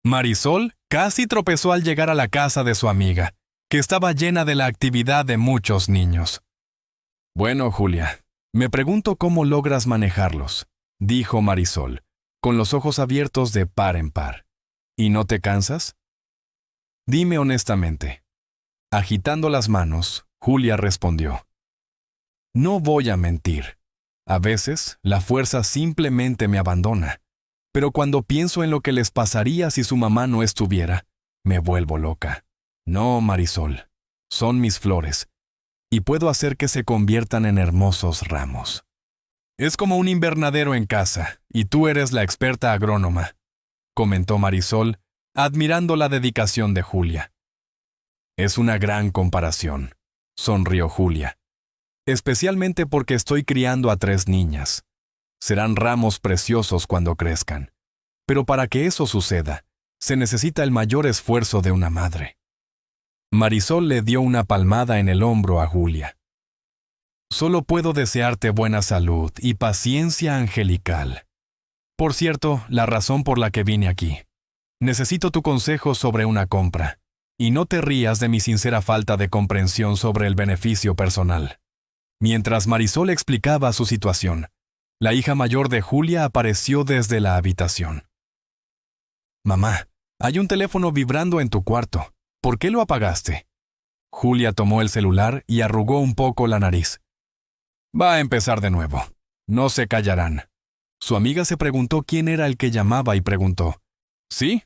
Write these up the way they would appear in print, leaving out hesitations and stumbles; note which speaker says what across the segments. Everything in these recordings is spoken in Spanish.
Speaker 1: Marisol casi tropezó al llegar a la casa de su amiga, que estaba llena de la actividad de muchos niños. Bueno, Julia, me pregunto cómo logras manejarlos, dijo Marisol, con los ojos abiertos de par en par. ¿Y no te cansas? Dime honestamente. Agitando las manos, Julia respondió. No voy a mentir. A veces, la fuerza simplemente me abandona. Pero cuando pienso en lo que les pasaría si su mamá no estuviera, me vuelvo loca. No, Marisol, son mis flores, y puedo hacer que se conviertan en hermosos ramos. Es como un invernadero en casa, y tú eres la experta agrónoma, comentó Marisol, admirando la dedicación de Julia. Es una gran comparación, sonrió Julia. Especialmente porque estoy criando a 3 niñas. Serán ramos preciosos cuando crezcan. Pero para que eso suceda, se necesita el mayor esfuerzo de una madre. Marisol le dio una palmada en el hombro a Julia. Solo puedo desearte buena salud y paciencia angelical. Por cierto, la razón por la que vine aquí. Necesito tu consejo sobre una compra. Y no te rías de mi sincera falta de comprensión sobre el beneficio personal. Mientras Marisol explicaba su situación, la hija mayor de Julia apareció desde la habitación. Mamá, hay un teléfono vibrando en tu cuarto. ¿Por qué lo apagaste? Julia tomó el celular y arrugó un poco la nariz. Va a empezar de nuevo. No se callarán. Su amiga se preguntó quién era el que llamaba y preguntó. Sí,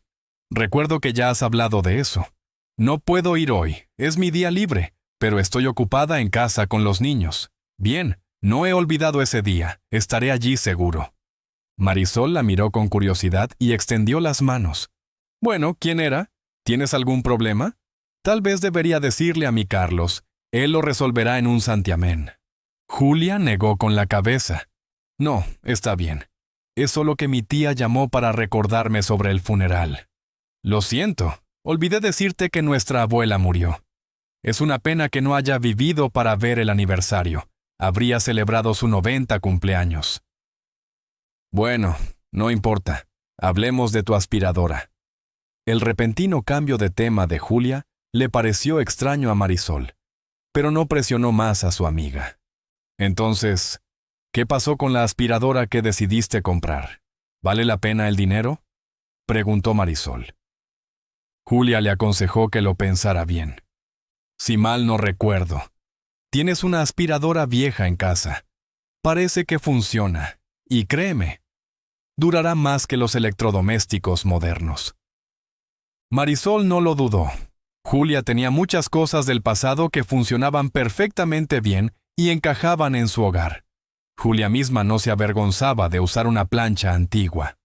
Speaker 1: recuerdo que ya has hablado de eso. No puedo ir hoy, es mi día libre, pero estoy ocupada en casa con los niños. Bien, no he olvidado ese día, estaré allí seguro. Marisol la miró con curiosidad y extendió las manos. Bueno, ¿quién era? ¿Tienes algún problema? Tal vez debería decirle a mi Carlos. Él lo resolverá en un santiamén. Julia negó con la cabeza. No, está bien. Es solo que mi tía llamó para recordarme sobre el funeral. Lo siento, olvidé decirte que nuestra abuela murió. Es una pena que no haya vivido para ver el aniversario. Habría celebrado su 90 cumpleaños. Bueno, no importa. Hablemos de tu aspiradora. El repentino cambio de tema de Julia le pareció extraño a Marisol, pero no presionó más a su amiga. Entonces, ¿qué pasó con la aspiradora que decidiste comprar? ¿Vale la pena el dinero? Preguntó Marisol. Julia le aconsejó que lo pensara bien. Si mal no recuerdo, tienes una aspiradora vieja en casa. Parece que funciona, y créeme, durará más que los electrodomésticos modernos. Marisol no lo dudó. Julia tenía muchas cosas del pasado que funcionaban perfectamente bien y encajaban en su hogar. Julia misma no se avergonzaba de usar una plancha antigua.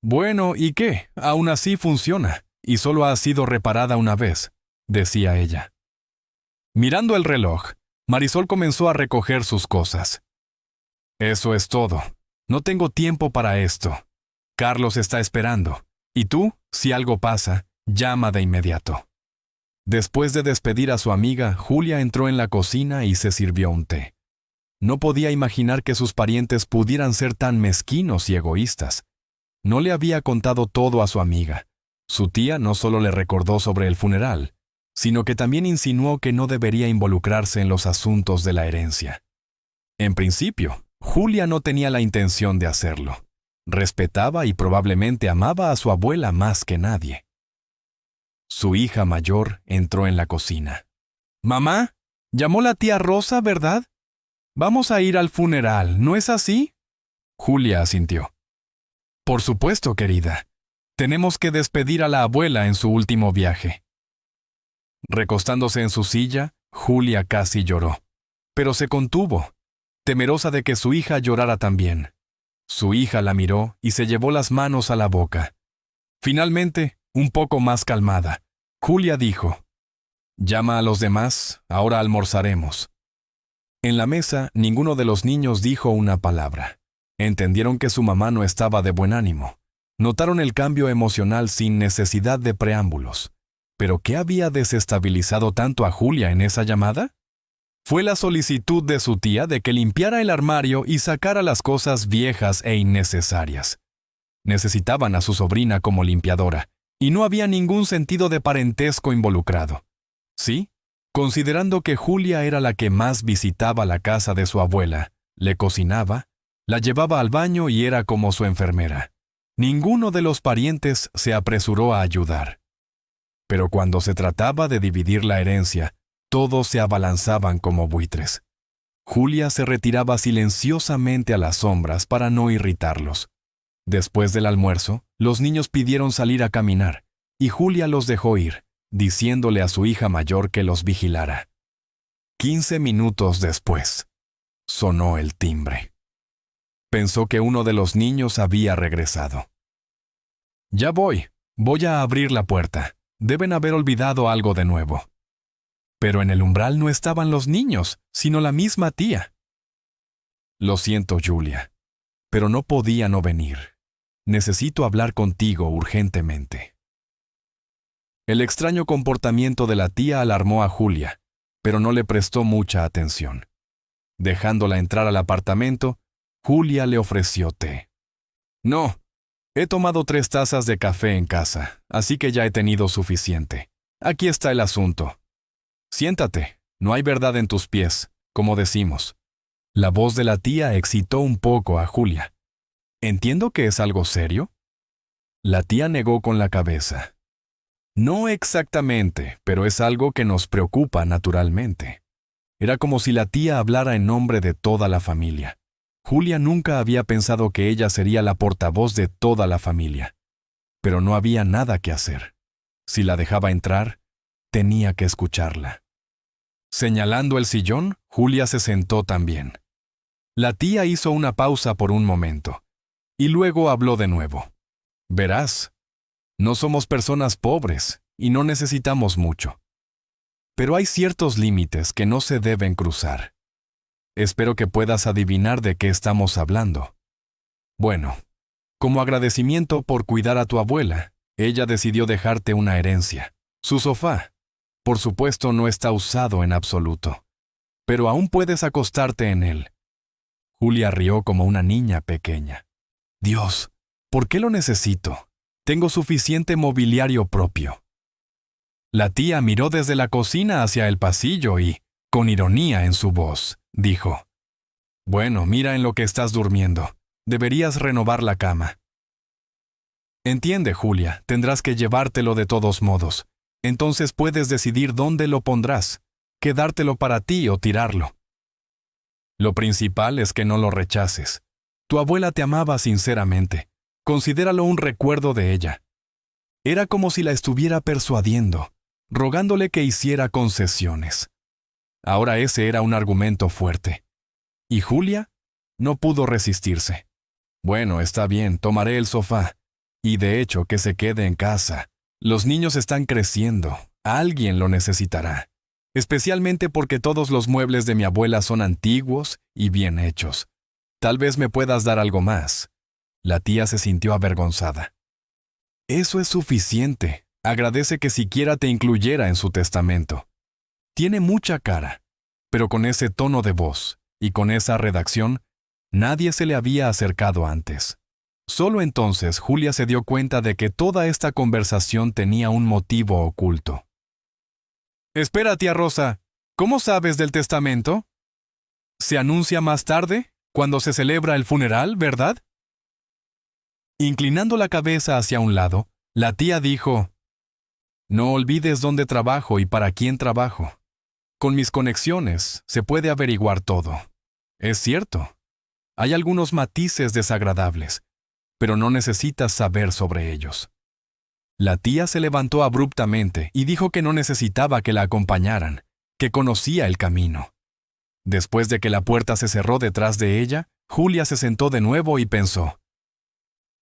Speaker 1: Bueno, ¿y qué? Aún así funciona, y solo ha sido reparada una vez, decía ella. Mirando el reloj, Marisol comenzó a recoger sus cosas. Eso es todo. No tengo tiempo para esto. Carlos está esperando. Y tú, si algo pasa, llama de inmediato. Después de despedir a su amiga, Julia entró en la cocina y se sirvió un té. No podía imaginar que sus parientes pudieran ser tan mezquinos y egoístas. No le había contado todo a su amiga. Su tía no solo le recordó sobre el funeral, sino que también insinuó que no debería involucrarse en los asuntos de la herencia. En principio, Julia no tenía la intención de hacerlo. Respetaba y probablemente amaba a su abuela más que nadie. Su hija mayor entró en la cocina. «Mamá, llamó la tía Rosa, ¿verdad? Vamos a ir al funeral, ¿no es así?» Julia asintió. «Por supuesto, querida. Tenemos que despedir a la abuela en su último viaje». Recostándose en su silla, Julia casi lloró, pero se contuvo, temerosa de que su hija llorara también. Su hija la miró y se llevó las manos a la boca. Finalmente, un poco más calmada, Julia dijo, «Llama a los demás, ahora almorzaremos». En la mesa, ninguno de los niños dijo una palabra. Entendieron que su mamá no estaba de buen ánimo. Notaron el cambio emocional sin necesidad de preámbulos. ¿Pero qué había desestabilizado tanto a Julia en esa llamada? Fue la solicitud de su tía de que limpiara el armario y sacara las cosas viejas e innecesarias. Necesitaban a su sobrina como limpiadora, y no había ningún sentido de parentesco involucrado. Sí, considerando que Julia era la que más visitaba la casa de su abuela, le cocinaba, la llevaba al baño y era como su enfermera. Ninguno de los parientes se apresuró a ayudar. Pero cuando se trataba de dividir la herencia, todos se abalanzaban como buitres. Julia se retiraba silenciosamente a las sombras para no irritarlos. Después del almuerzo, los niños pidieron salir a caminar, y Julia los dejó ir, diciéndole a su hija mayor que los vigilara. 15 minutos después, sonó el timbre. Pensó que uno de los niños había regresado. «Ya voy a abrir la puerta. Deben haber olvidado algo de nuevo». Pero en el umbral no estaban los niños, sino la misma tía. «Lo siento, Julia, pero no podía no venir. Necesito hablar contigo urgentemente». El extraño comportamiento de la tía alarmó a Julia, pero no le prestó mucha atención. Dejándola entrar al apartamento, Julia le ofreció té. «No, he tomado 3 tazas de café en casa, así que ya he tenido suficiente. Aquí está el asunto. Siéntate, no hay verdad en tus pies, como decimos». La voz de la tía excitó un poco a Julia. «¿Entiendo que es algo serio?» La tía negó con la cabeza. «No exactamente, pero es algo que nos preocupa naturalmente». Era como si la tía hablara en nombre de toda la familia. Julia nunca había pensado que ella sería la portavoz de toda la familia. Pero no había nada que hacer. Si la dejaba entrar, tenía que escucharla. Señalando el sillón, Julia se sentó también. La tía hizo una pausa por un momento, y luego habló de nuevo. «Verás, no somos personas pobres y no necesitamos mucho. Pero hay ciertos límites que no se deben cruzar. Espero que puedas adivinar de qué estamos hablando. Bueno, como agradecimiento por cuidar a tu abuela, ella decidió dejarte una herencia. Su sofá, por supuesto, no está usado en absoluto, pero aún puedes acostarte en él». Julia rió como una niña pequeña. «Dios, ¿por qué lo necesito? Tengo suficiente mobiliario propio». La tía miró desde la cocina hacia el pasillo y, con ironía en su voz, dijo: «Bueno, mira en lo que estás durmiendo. Deberías renovar la cama». «Entiende, Julia, tendrás que llevártelo de todos modos. Entonces puedes decidir dónde lo pondrás, quedártelo para ti o tirarlo. Lo principal es que no lo rechaces. Tu abuela te amaba sinceramente. Considéralo un recuerdo de ella. Era como si la estuviera persuadiendo, rogándole que hiciera concesiones. Ahora ese era un argumento fuerte. Y Julia no pudo resistirse. «Bueno, está bien, tomaré el sofá. Y de hecho, que se quede en casa. Los niños están creciendo. Alguien lo necesitará. Especialmente porque todos los muebles de mi abuela son antiguos y bien hechos. Tal vez me puedas dar algo más». La tía se sintió avergonzada. «Eso es suficiente. Agradece que siquiera te incluyera en su testamento. Tiene mucha cara, pero con ese tono de voz y con esa redacción, nadie se le había acercado antes». Solo entonces Julia se dio cuenta de que toda esta conversación tenía un motivo oculto. «Espera, tía Rosa, ¿cómo sabes del testamento? Se anuncia más tarde, cuando se celebra el funeral, ¿verdad?» Inclinando la cabeza hacia un lado, la tía dijo: «No olvides dónde trabajo y para quién trabajo. Con mis conexiones se puede averiguar todo. Es cierto, hay algunos matices desagradables, pero no necesitas saber sobre ellos». La tía se levantó abruptamente y dijo que no necesitaba que la acompañaran, que conocía el camino. Después de que la puerta se cerró detrás de ella, Julia se sentó de nuevo y pensó: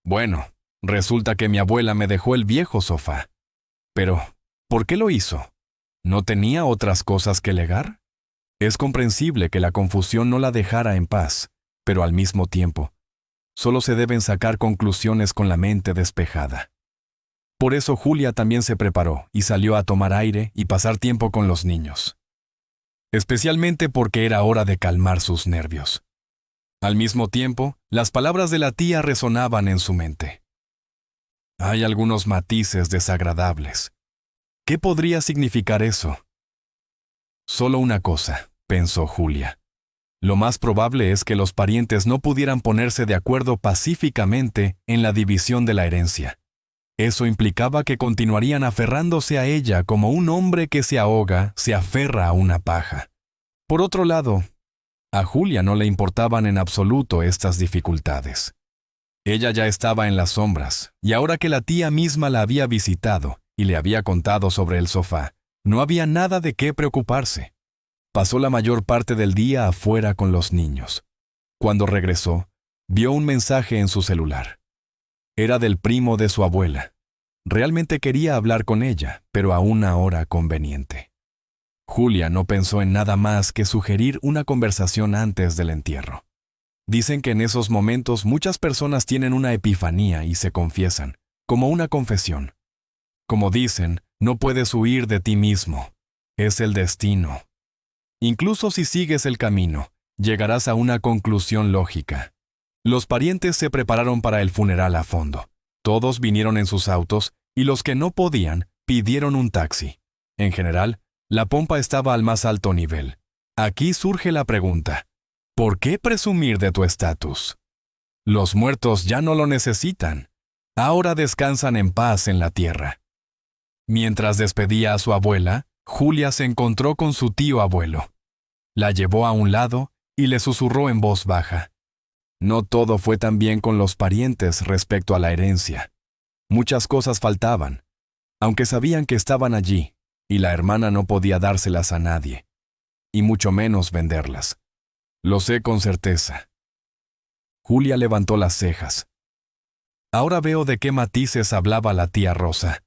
Speaker 1: «Bueno, resulta que mi abuela me dejó el viejo sofá. Pero, ¿por qué lo hizo? ¿No tenía otras cosas que legar?». Es comprensible que la confusión no la dejara en paz, pero al mismo tiempo, solo se deben sacar conclusiones con la mente despejada. Por eso Julia también se preparó y salió a tomar aire y pasar tiempo con los niños. Especialmente porque era hora de calmar sus nervios. Al mismo tiempo, las palabras de la tía resonaban en su mente. Hay algunos matices desagradables. ¿Qué podría significar eso? Solo una cosa, pensó Julia. Lo más probable es que los parientes no pudieran ponerse de acuerdo pacíficamente en la división de la herencia. Eso implicaba que continuarían aferrándose a ella como un hombre que se ahoga se aferra a una paja. Por otro lado, a Julia no le importaban en absoluto estas dificultades. Ella ya estaba en las sombras, y ahora que la tía misma la había visitado y le había contado sobre el sofá, no había nada de qué preocuparse. Pasó la mayor parte del día afuera con los niños. Cuando regresó, vio un mensaje en su celular. Era del primo de su abuela. Realmente quería hablar con ella, pero a una hora conveniente. Julia no pensó en nada más que sugerir una conversación antes del entierro. Dicen que en esos momentos muchas personas tienen una epifanía y se confiesan, como una confesión. Como dicen, no puedes huir de ti mismo. Es el destino. Incluso si sigues el camino, llegarás a una conclusión lógica. Los parientes se prepararon para el funeral a fondo. Todos vinieron en sus autos y los que no podían pidieron un taxi. En general, la pompa estaba al más alto nivel. Aquí surge la pregunta: ¿por qué presumir de tu estatus? Los muertos ya no lo necesitan. Ahora descansan en paz en la tierra. Mientras despedía a su abuela, Julia se encontró con su tío abuelo. La llevó a un lado y le susurró en voz baja. No todo fue tan bien con los parientes respecto a la herencia. Muchas cosas faltaban, aunque sabían que estaban allí, y la hermana no podía dárselas a nadie, y mucho menos venderlas. Lo sé con certeza. Julia levantó las cejas. Ahora veo de qué matices hablaba la tía Rosa.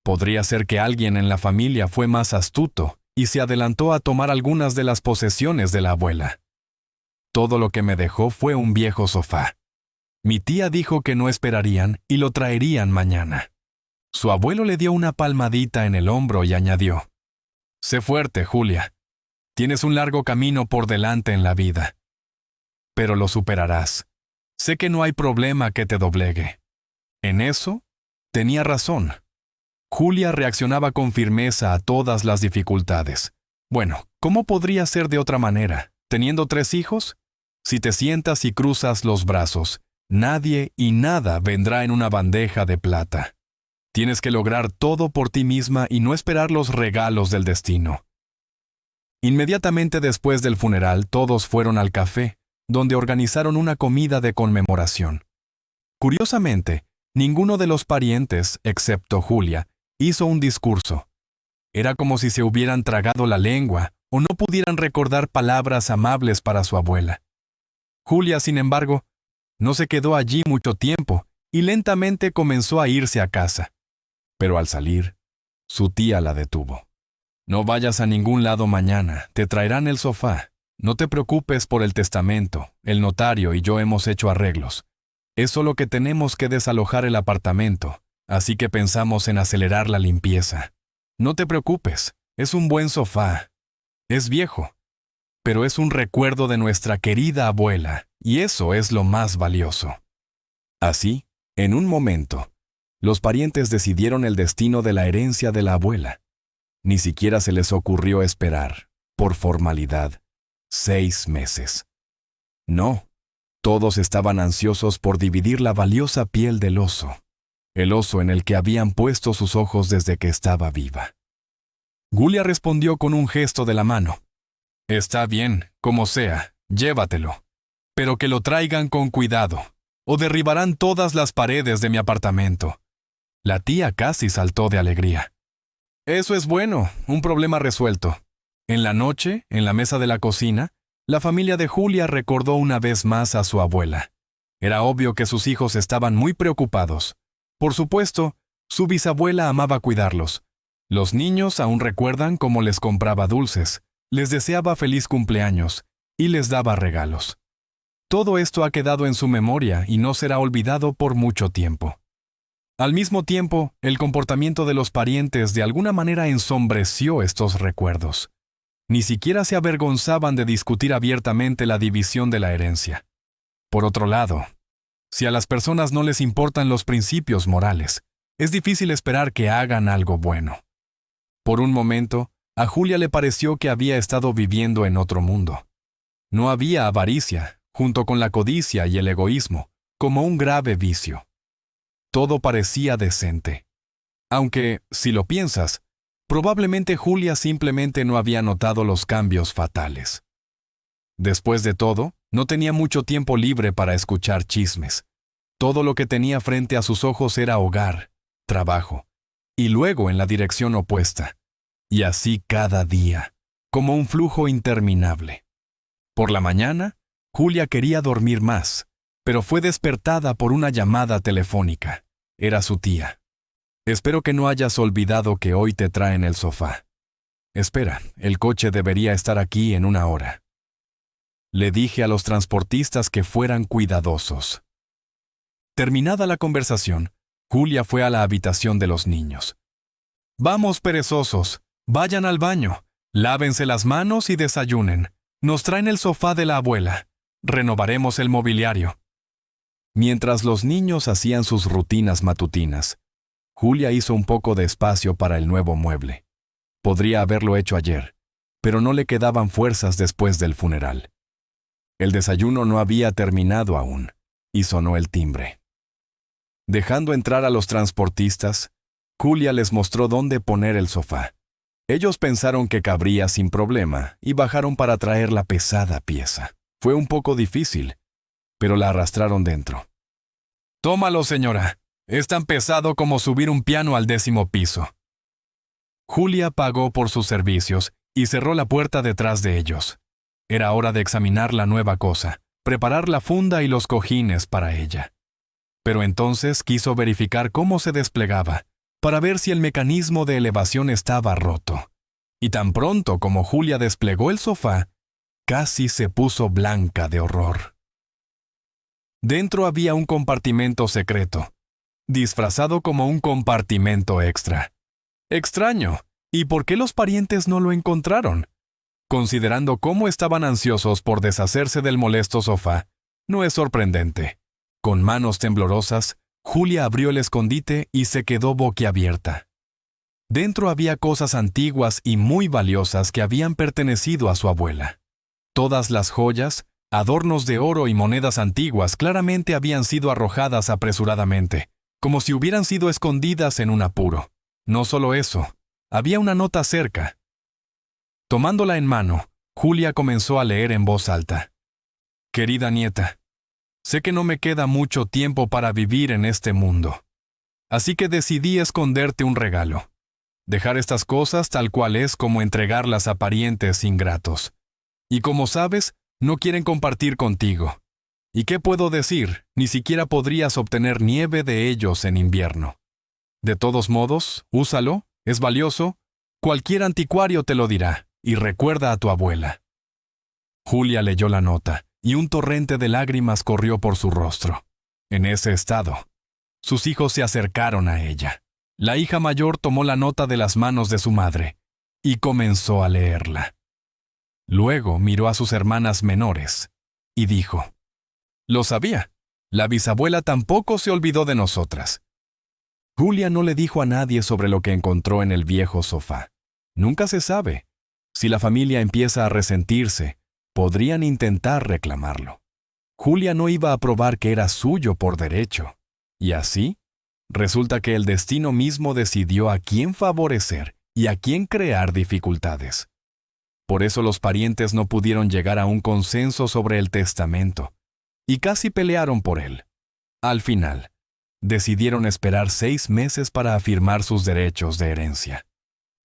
Speaker 1: Podría ser que alguien en la familia fue más astuto y se adelantó a tomar algunas de las posesiones de la abuela. Todo lo que me dejó fue un viejo sofá. Mi tía dijo que no esperarían y lo traerían mañana. Su abuelo le dio una palmadita en el hombro y añadió: sé fuerte, Julia. Tienes un largo camino por delante en la vida. Pero lo superarás. Sé que no hay problema que te doblegue. En eso, tenía razón. Julia reaccionaba con firmeza a todas las dificultades. Bueno, ¿cómo podría ser de otra manera? ¿Teniendo 3 hijos? Si te sientas y cruzas los brazos, nadie y nada vendrá en una bandeja de plata. Tienes que lograr todo por ti misma y no esperar los regalos del destino. Inmediatamente después del funeral, todos fueron al café, donde organizaron una comida de conmemoración. Curiosamente, ninguno de los parientes, excepto Julia, hizo un discurso. Era como si se hubieran tragado la lengua o no pudieran recordar palabras amables para su abuela. Julia, sin embargo, no se quedó allí mucho tiempo y lentamente comenzó a irse a casa. Pero al salir, su tía la detuvo. No vayas a ningún lado mañana, te traerán el sofá. No te preocupes por el testamento, el notario y yo hemos hecho arreglos. Es solo que tenemos que desalojar el apartamento, así que pensamos en acelerar la limpieza. No te preocupes, es un buen sofá. Es viejo, pero es un recuerdo de nuestra querida abuela, y eso es lo más valioso. Así, en un momento, los parientes decidieron el destino de la herencia de la abuela. Ni siquiera se les ocurrió esperar, por formalidad, 6 meses. No, todos estaban ansiosos por dividir la valiosa piel del oso, el oso en el que habían puesto sus ojos desde que estaba viva. Julia respondió con un gesto de la mano. Está bien, como sea, llévatelo, pero que lo traigan con cuidado, o derribarán todas las paredes de mi apartamento. La tía casi saltó de alegría. Eso es bueno, un problema resuelto. En la noche, en la mesa de la cocina, la familia de Julia recordó una vez más a su abuela. Era obvio que sus hijos estaban muy preocupados. Por supuesto, su bisabuela amaba cuidarlos. Los niños aún recuerdan cómo les compraba dulces, les deseaba feliz cumpleaños y les daba regalos. Todo esto ha quedado en su memoria y no será olvidado por mucho tiempo. Al mismo tiempo, el comportamiento de los parientes de alguna manera ensombreció estos recuerdos. Ni siquiera se avergonzaban de discutir abiertamente la división de la herencia. Por otro lado, si a las personas no les importan los principios morales, es difícil esperar que hagan algo bueno. Por un momento, a Julia le pareció que había estado viviendo en otro mundo. No había avaricia, junto con la codicia y el egoísmo, como un grave vicio. Todo parecía decente. Aunque, si lo piensas, probablemente Julia simplemente no había notado los cambios fatales. Después de todo, no tenía mucho tiempo libre para escuchar chismes. Todo lo que tenía frente a sus ojos era hogar, trabajo, y luego en la dirección opuesta. Y así cada día, como un flujo interminable. Por la mañana, Julia quería dormir más, pero fue despertada por una llamada telefónica. Era su tía. Espero que no hayas olvidado que hoy te traen el sofá. Espera, el coche debería estar aquí en 1 hora. Le dije a los transportistas que fueran cuidadosos. Terminada la conversación, Julia fue a la habitación de los niños. Vamos, perezosos, vayan al baño, lávense las manos y desayunen. Nos traen el sofá de la abuela. Renovaremos el mobiliario. Mientras los niños hacían sus rutinas matutinas, Julia hizo un poco de espacio para el nuevo mueble. Podría haberlo hecho ayer, pero no le quedaban fuerzas después del funeral. El desayuno no había terminado aún, y sonó el timbre. Dejando entrar a los transportistas, Julia les mostró dónde poner el sofá. Ellos pensaron que cabría sin problema y bajaron para traer la pesada pieza. Fue un poco difícil, pero la arrastraron dentro. «Tómalo, señora. Es tan pesado como subir un piano al 10º piso». Julia pagó por sus servicios y cerró la puerta detrás de ellos. Era hora de examinar la nueva cosa, preparar la funda y los cojines para ella. Pero entonces quiso verificar cómo se desplegaba, para ver si el mecanismo de elevación estaba roto. Y tan pronto como Julia desplegó el sofá, casi se puso blanca de horror. Dentro había un compartimento secreto, disfrazado como un compartimento extra. Extraño, ¿y por qué los parientes no lo encontraron? Considerando cómo estaban ansiosos por deshacerse del molesto sofá, no es sorprendente. Con manos temblorosas, Julia abrió el escondite y se quedó boquiabierta. Dentro había cosas antiguas y muy valiosas que habían pertenecido a su abuela. Todas las joyas, adornos de oro y monedas antiguas claramente habían sido arrojadas apresuradamente, como si hubieran sido escondidas en un apuro. No solo eso, había una nota cerca. Tomándola en mano, Julia comenzó a leer en voz alta. «Querida nieta, sé que no me queda mucho tiempo para vivir en este mundo. Así que decidí esconderte un regalo. Dejar estas cosas tal cual es como entregarlas a parientes ingratos. Y como sabes, no quieren compartir contigo. ¿Y qué puedo decir? Ni siquiera podrías obtener nieve de ellos en invierno. De todos modos, úsalo, es valioso. Cualquier anticuario te lo dirá. Y recuerda a tu abuela». Julia leyó la nota, y un torrente de lágrimas corrió por su rostro. En ese estado, sus hijos se acercaron a ella. La hija mayor tomó la nota de las manos de su madre y comenzó a leerla. Luego miró a sus hermanas menores y dijo: «Lo sabía. La bisabuela tampoco se olvidó de nosotras». Julia no le dijo a nadie sobre lo que encontró en el viejo sofá. Nunca se sabe. Si la familia empieza a resentirse, podrían intentar reclamarlo. Julia no iba a probar que era suyo por derecho. Y así, resulta que el destino mismo decidió a quién favorecer y a quién crear dificultades. Por eso los parientes no pudieron llegar a un consenso sobre el testamento, y casi pelearon por él. Al final, decidieron esperar 6 meses para afirmar sus derechos de herencia.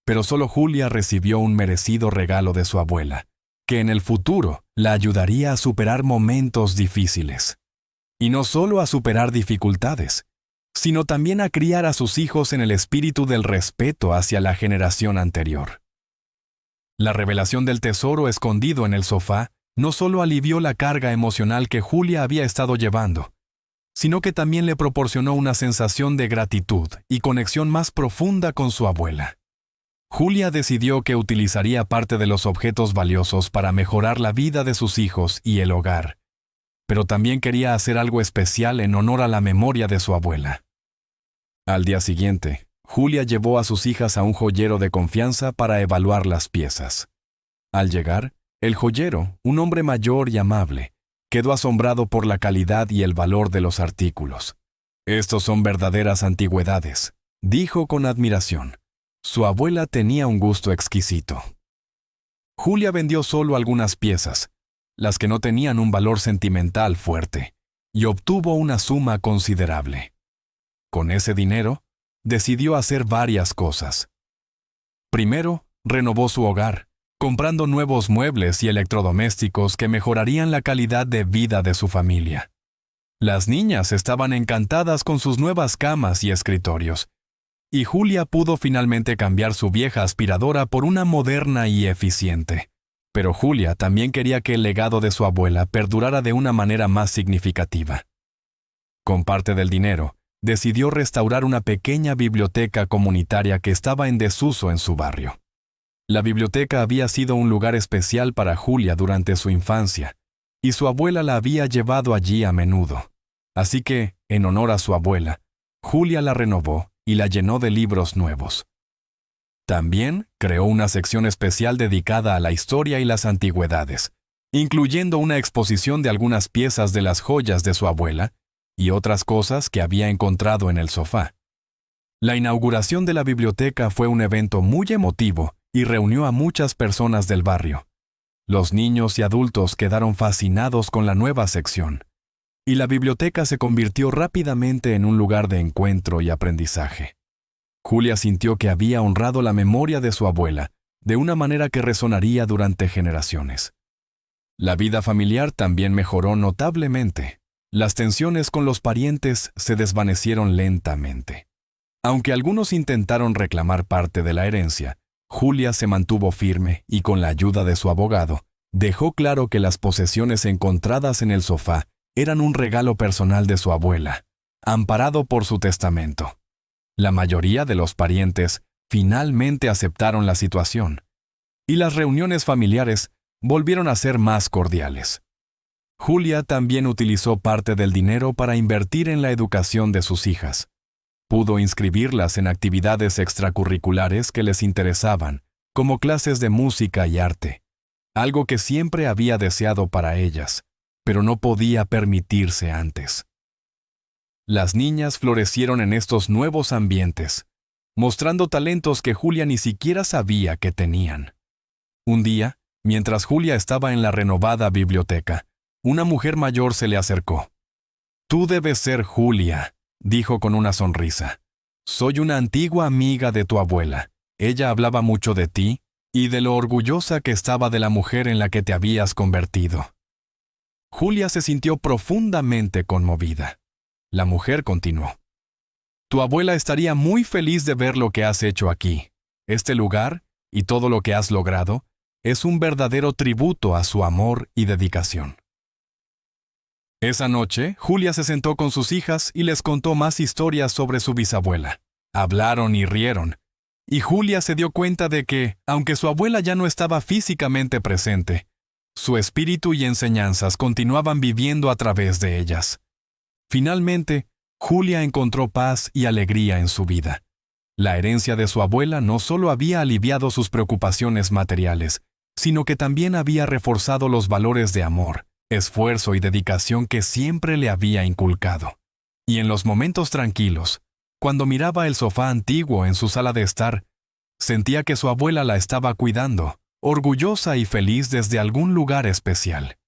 Speaker 1: Pero solo Julia recibió un merecido regalo de su abuela, que en el futuro la ayudaría a superar momentos difíciles. Y no solo a superar dificultades, sino también a criar a sus hijos en el espíritu del respeto hacia la generación anterior. La revelación del tesoro escondido en el sofá no solo alivió la carga emocional que Julia había estado llevando, sino que también le proporcionó una sensación de gratitud y conexión más profunda con su abuela. Julia decidió que utilizaría parte de los objetos valiosos para mejorar la vida de sus hijos y el hogar, pero también quería hacer algo especial en honor a la memoria de su abuela. Al día siguiente, Julia llevó a sus hijas a un joyero de confianza para evaluar las piezas. Al llegar, el joyero, un hombre mayor y amable, quedó asombrado por la calidad y el valor de los artículos. «Estos son verdaderas antigüedades», dijo con admiración. Su abuela tenía un gusto exquisito. Julia vendió solo algunas piezas, las que no tenían un valor sentimental fuerte, y obtuvo una suma considerable. Con ese dinero, decidió hacer varias cosas. Primero, renovó su hogar, comprando nuevos muebles y electrodomésticos que mejorarían la calidad de vida de su familia. Las niñas estaban encantadas con sus nuevas camas y escritorios, y Julia pudo finalmente cambiar su vieja aspiradora por una moderna y eficiente. Pero Julia también quería que el legado de su abuela perdurara de una manera más significativa. Con parte del dinero, decidió restaurar una pequeña biblioteca comunitaria que estaba en desuso en su barrio. La biblioteca había sido un lugar especial para Julia durante su infancia, y su abuela la había llevado allí a menudo. Así que, en honor a su abuela, Julia la renovó y la llenó de libros nuevos. También creó una sección especial dedicada a la historia y las antigüedades, incluyendo una exposición de algunas piezas de las joyas de su abuela y otras cosas que había encontrado en el sofá. La inauguración de la biblioteca fue un evento muy emotivo y reunió a muchas personas del barrio. Los niños y adultos quedaron fascinados con la nueva sección, y la biblioteca se convirtió rápidamente en un lugar de encuentro y aprendizaje. Julia sintió que había honrado la memoria de su abuela de una manera que resonaría durante generaciones. La vida familiar también mejoró notablemente. Las tensiones con los parientes se desvanecieron lentamente. Aunque algunos intentaron reclamar parte de la herencia, Julia se mantuvo firme y con la ayuda de su abogado, dejó claro que las posesiones encontradas en el sofá eran un regalo personal de su abuela, amparado por su testamento. La mayoría de los parientes finalmente aceptaron la situación, y las reuniones familiares volvieron a ser más cordiales. Julia también utilizó parte del dinero para invertir en la educación de sus hijas. Pudo inscribirlas en actividades extracurriculares que les interesaban, como clases de música y arte, algo que siempre había deseado para ellas, pero no podía permitirse antes. Las niñas florecieron en estos nuevos ambientes, mostrando talentos que Julia ni siquiera sabía que tenían. Un día, mientras Julia estaba en la renovada biblioteca, una mujer mayor se le acercó. «Tú debes ser Julia», dijo con una sonrisa. «Soy una antigua amiga de tu abuela. Ella hablaba mucho de ti y de lo orgullosa que estaba de la mujer en la que te habías convertido». Julia se sintió profundamente conmovida. La mujer continuó. «Tu abuela estaría muy feliz de ver lo que has hecho aquí. Este lugar, y todo lo que has logrado, es un verdadero tributo a su amor y dedicación». Esa noche, Julia se sentó con sus hijas y les contó más historias sobre su bisabuela. Hablaron y rieron, y Julia se dio cuenta de que, aunque su abuela ya no estaba físicamente presente, su espíritu y enseñanzas continuaban viviendo a través de ellas. Finalmente, Julia encontró paz y alegría en su vida. La herencia de su abuela no solo había aliviado sus preocupaciones materiales, sino que también había reforzado los valores de amor, esfuerzo y dedicación que siempre le había inculcado. Y en los momentos tranquilos, cuando miraba el sofá antiguo en su sala de estar, sentía que su abuela la estaba cuidando, orgullosa y feliz desde algún lugar especial.